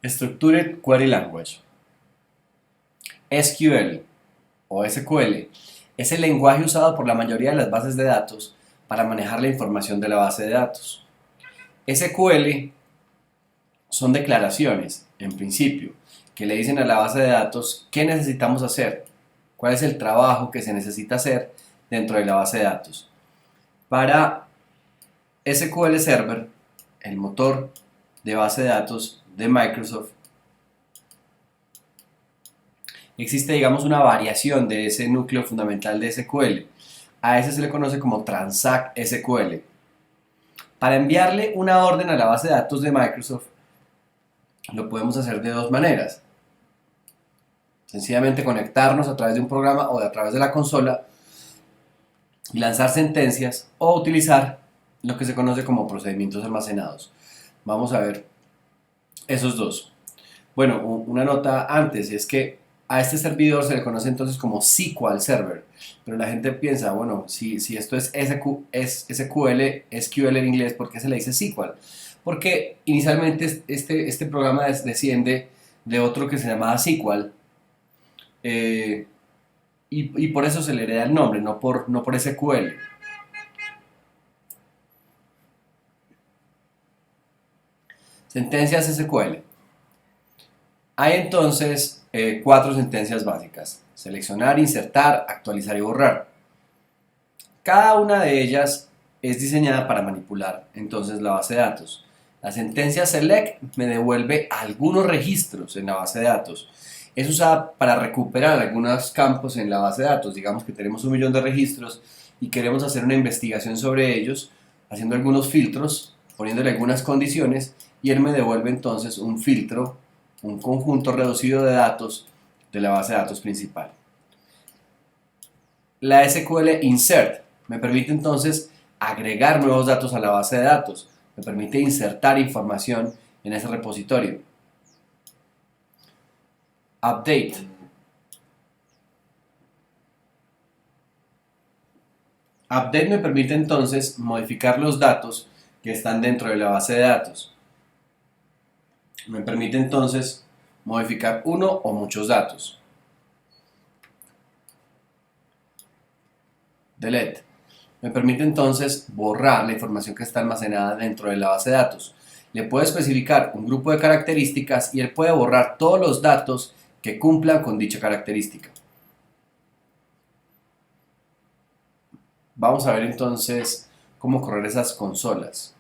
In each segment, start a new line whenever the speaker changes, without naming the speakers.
Structured Query Language. SQL o SQL es el lenguaje usado por la mayoría de las bases de datos para manejar la información de la base de datos. SQL son declaraciones, en principio, que le dicen a la base de datos qué necesitamos hacer, cuál es el trabajo que se necesita hacer dentro de la base de datos. Para SQL Server, el motor de base de datos de Microsoft, existe, digamos, una variación de ese núcleo fundamental de SQL. A ese se le conoce como Transact SQL. Para enviarle una orden a la base de datos de Microsoft, lo podemos hacer de dos maneras. Sencillamente conectarnos a través de un programa o a través de la consola y lanzar sentencias, o utilizar lo que se conoce como procedimientos almacenados. Vamos a ver esos dos. Bueno, una nota antes es que a este servidor se le conoce entonces como SQL Server, pero la gente piensa, bueno, si esto es SQL en inglés, ¿por qué se le dice SQL? Porque inicialmente este programa desciende de otro que se llamaba SQL, y por eso se le hereda el nombre, no por SQL. Sentencias SQL. Hay entonces cuatro sentencias básicas: seleccionar, insertar, actualizar y borrar. Cada una de ellas es diseñada para manipular entonces la base de datos. La sentencia select me devuelve algunos registros en la base de datos. Es usada para recuperar algunos campos en la base de datos. Digamos que tenemos 1 millón de registros y queremos hacer una investigación sobre ellos, haciendo algunos filtros, poniéndole algunas condiciones, y él me devuelve entonces un filtro, un conjunto reducido de datos de la base de datos principal. La SQL Insert me permite entonces agregar nuevos datos a la base de datos, me permite insertar información en ese repositorio. Update. Update me permite entonces modificar los datos que están dentro de la base de datos. Me permite entonces modificar uno o muchos datos. Delete. Me permite entonces borrar la información que está almacenada dentro de la base de datos. Le puedo especificar un grupo de características y él puede borrar todos los datos que cumplan con dicha característica. Vamos a ver entonces cómo correr esas consolas.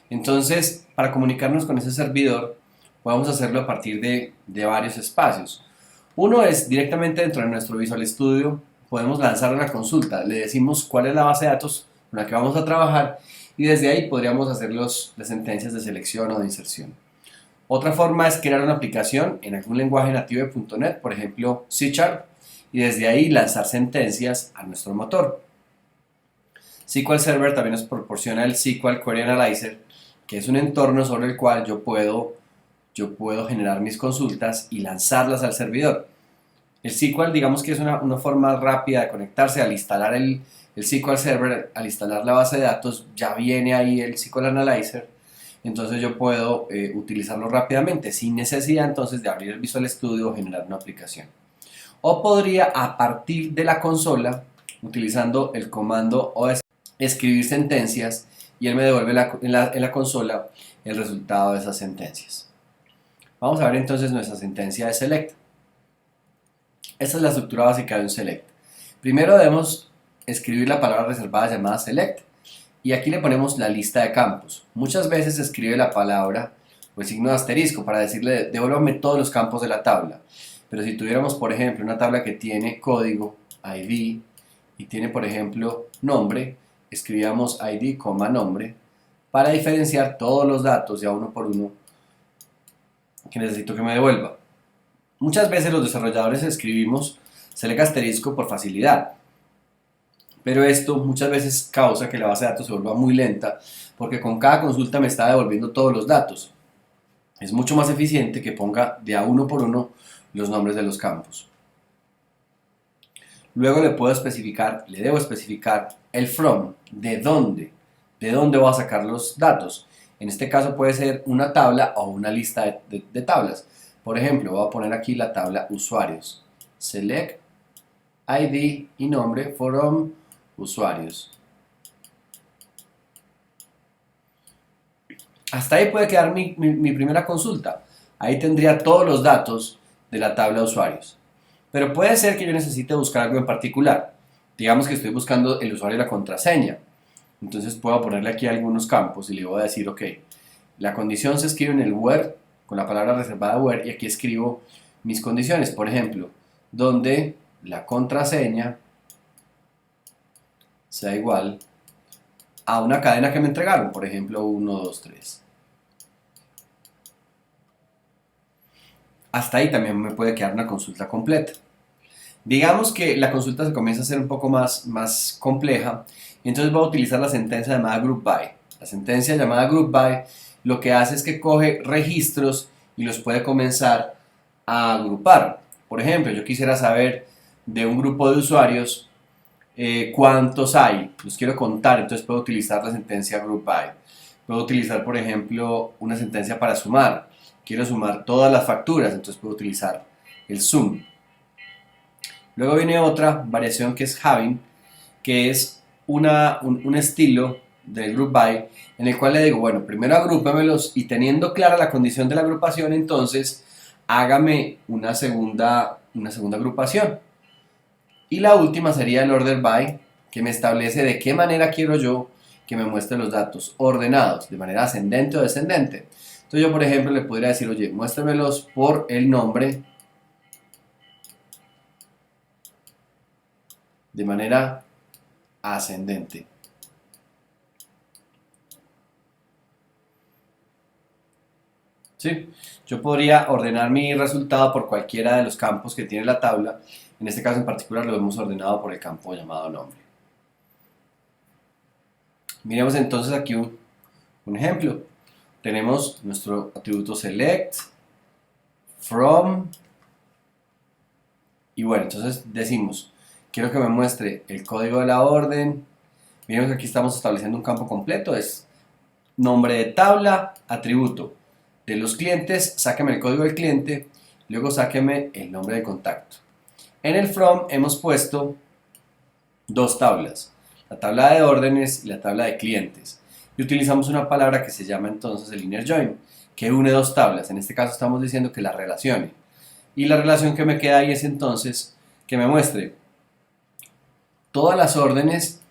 Entonces, para comunicarnos con ese servidor, podemos hacerlo a partir de varios espacios. Uno es directamente dentro de nuestro Visual Studio. Podemos lanzar una consulta, le decimos cuál es la base de datos con la que vamos a trabajar, y desde ahí podríamos hacer las sentencias de selección o de inserción. Otra forma es crear una aplicación en algún lenguaje nativo de .NET, por ejemplo C#, y desde ahí lanzar sentencias a nuestro motor. SQL Server también nos proporciona el SQL Query Analyzer, que es un entorno sobre el cual yo puedo generar mis consultas y lanzarlas al servidor. El SQL, digamos que es una forma rápida de conectarse. Al instalar el SQL Server, al instalar la base de datos, ya viene ahí el SQL Analyzer, entonces yo puedo utilizarlo rápidamente, sin necesidad entonces de abrir el Visual Studio o generar una aplicación. O podría, a partir de la consola, utilizando el comando OS, escribir sentencias, y él me devuelve en la consola el resultado de esas sentencias. Vamos a ver entonces nuestra sentencia de select. Esta es la estructura básica de un select. Primero debemos escribir la palabra reservada llamada select, y aquí le ponemos la lista de campos. Muchas veces se escribe la palabra o el signo de asterisco para decirle devuélvame todos los campos de la tabla. Pero si tuviéramos, por ejemplo, una tabla que tiene código, ID, y tiene, por ejemplo, nombre, escribíamos ID, nombre, para diferenciar todos los datos ya uno por uno que necesito que me devuelva. Muchas veces los desarrolladores escribimos select asterisco por facilidad, pero esto muchas veces causa que la base de datos se vuelva muy lenta, porque con cada consulta me está devolviendo todos los datos. Es mucho más eficiente que ponga de a uno por uno los nombres de los campos. Luego le debo especificar el from, de dónde voy a sacar los datos. En este caso puede ser una tabla o una lista de tablas. Por ejemplo, voy a poner aquí la tabla usuarios. Select ID y nombre from usuarios. Hasta ahí puede quedar mi primera consulta. Ahí tendría todos los datos de la tabla de usuarios. Pero puede ser que yo necesite buscar algo en particular. Digamos que estoy buscando el usuario y la contraseña. Entonces puedo ponerle aquí algunos campos y le voy a decir, ok, la condición se escribe en el where, con la palabra reservada where, y aquí escribo mis condiciones. Por ejemplo, donde la contraseña sea igual a una cadena que me entregaron, por ejemplo 1, 2, 3. Hasta ahí también me puede quedar una consulta completa. Digamos que la consulta se comienza a ser un poco más compleja, y entonces voy a utilizar la sentencia llamada group by. La sentencia llamada group by lo que hace es que coge registros y los puede comenzar a agrupar. Por ejemplo, yo quisiera saber de un grupo de usuarios cuántos hay, los quiero contar, entonces puedo utilizar la sentencia group by. Puedo utilizar, por ejemplo, una sentencia para sumar. Quiero sumar todas las facturas, entonces puedo utilizar el sum. Luego viene otra variación que es having, que es un estilo del group by en el cual le digo, bueno, primero agrúpamelos y teniendo clara la condición de la agrupación, entonces hágame una segunda agrupación. Y la última sería el order by, que me establece de qué manera quiero yo que me muestre los datos ordenados, de manera ascendente o descendente. Entonces yo, por ejemplo, le podría decir, oye, muéstremelos por el nombre de manera ascendente. ¿Sí? Yo podría ordenar mi resultado por cualquiera de los campos que tiene la tabla. En este caso en particular lo hemos ordenado por el campo llamado nombre. Miremos entonces aquí un ejemplo. Tenemos nuestro atributo select, from, y bueno, entonces decimos, quiero que me muestre el código de la orden. Miren que aquí estamos estableciendo un campo completo, es nombre de tabla, atributo. De los clientes, sáqueme el código del cliente, luego sáqueme el nombre de contacto. En el from hemos puesto dos tablas, la tabla de órdenes y la tabla de clientes. Y utilizamos una palabra que se llama entonces el inner join, que une dos tablas. En este caso estamos diciendo que la relacione. Y la relación que me queda ahí es entonces que me muestre todas las órdenes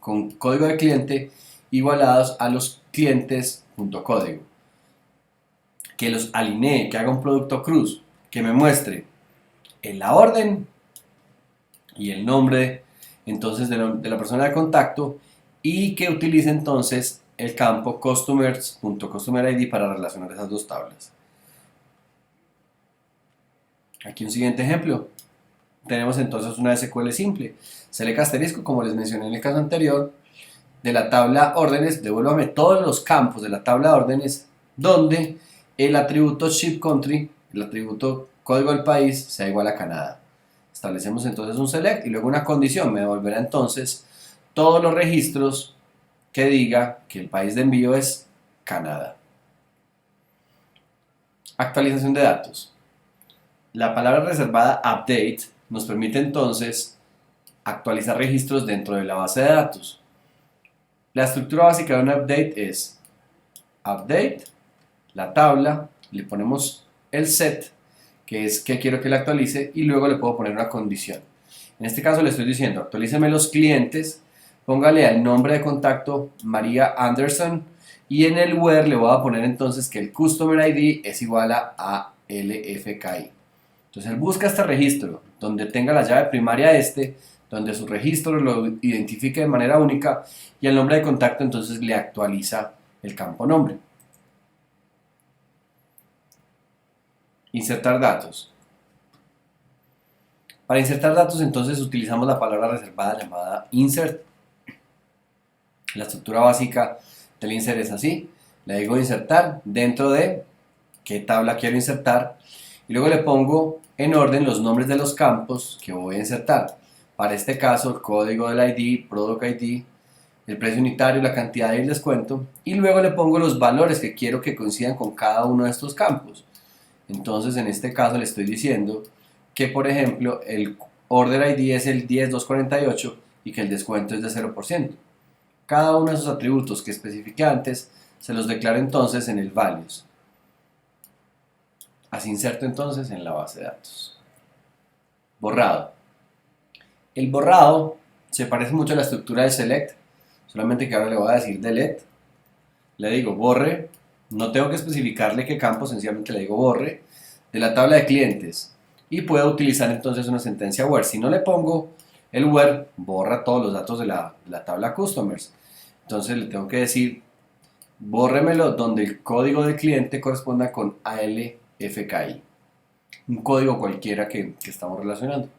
con código de cliente igualados a los clientes.código. Que los alinee, que haga un producto cruz, que me muestre en la orden y el nombre entonces de la persona de contacto y que utilice entonces el campo customers.customerID para relacionar esas dos tablas. Aquí un siguiente ejemplo. Tenemos entonces una SQL simple. Select asterisco, como les mencioné en el caso anterior, de la tabla órdenes, devuélvame todos los campos de la tabla órdenes donde el atributo ship country, el atributo código del país, sea igual a Canadá. Establecemos entonces un select y luego una condición, me devolverá entonces todos los registros que diga que el país de envío es Canadá. Actualización de datos. La palabra reservada update nos permite entonces actualizar registros dentro de la base de datos. La estructura básica de un update es update, la tabla, le ponemos el set, que es que quiero que le actualice, y luego le puedo poner una condición. En este caso le estoy diciendo, actualíceme los clientes, póngale al nombre de contacto María Anderson, y en el where le voy a poner entonces que el Customer ID es igual a LFKI. Entonces él busca este registro, donde tenga la llave primaria donde su registro lo identifique de manera única, y el nombre de contacto entonces le actualiza el campo nombre. Insertar datos. Para insertar datos entonces utilizamos la palabra reservada llamada insert. La estructura básica del insert es así. Le digo insertar dentro de qué tabla quiero insertar y luego le pongo en orden los nombres de los campos que voy a insertar. Para este caso el código del ID, product ID, el precio unitario, la cantidad y el descuento, y luego le pongo los valores que quiero que coincidan con cada uno de estos campos. Entonces en este caso le estoy diciendo que, por ejemplo, el order ID es el 10248 y que el descuento es de 0%. Cada uno de esos atributos que especifiqué antes se los declaro entonces en el values. Así inserto entonces en la base de datos. Borrado. El borrado se parece mucho a la estructura de select, solamente que ahora le voy a decir delete. Le digo borre, no tengo que especificarle qué campo, sencillamente le digo borre de la tabla de clientes y puedo utilizar entonces una sentencia where. Si no le pongo el where, borra todos los datos de la tabla customers. Entonces le tengo que decir bórremelo donde el código del cliente corresponda con ALFKI, un código cualquiera que estamos relacionando.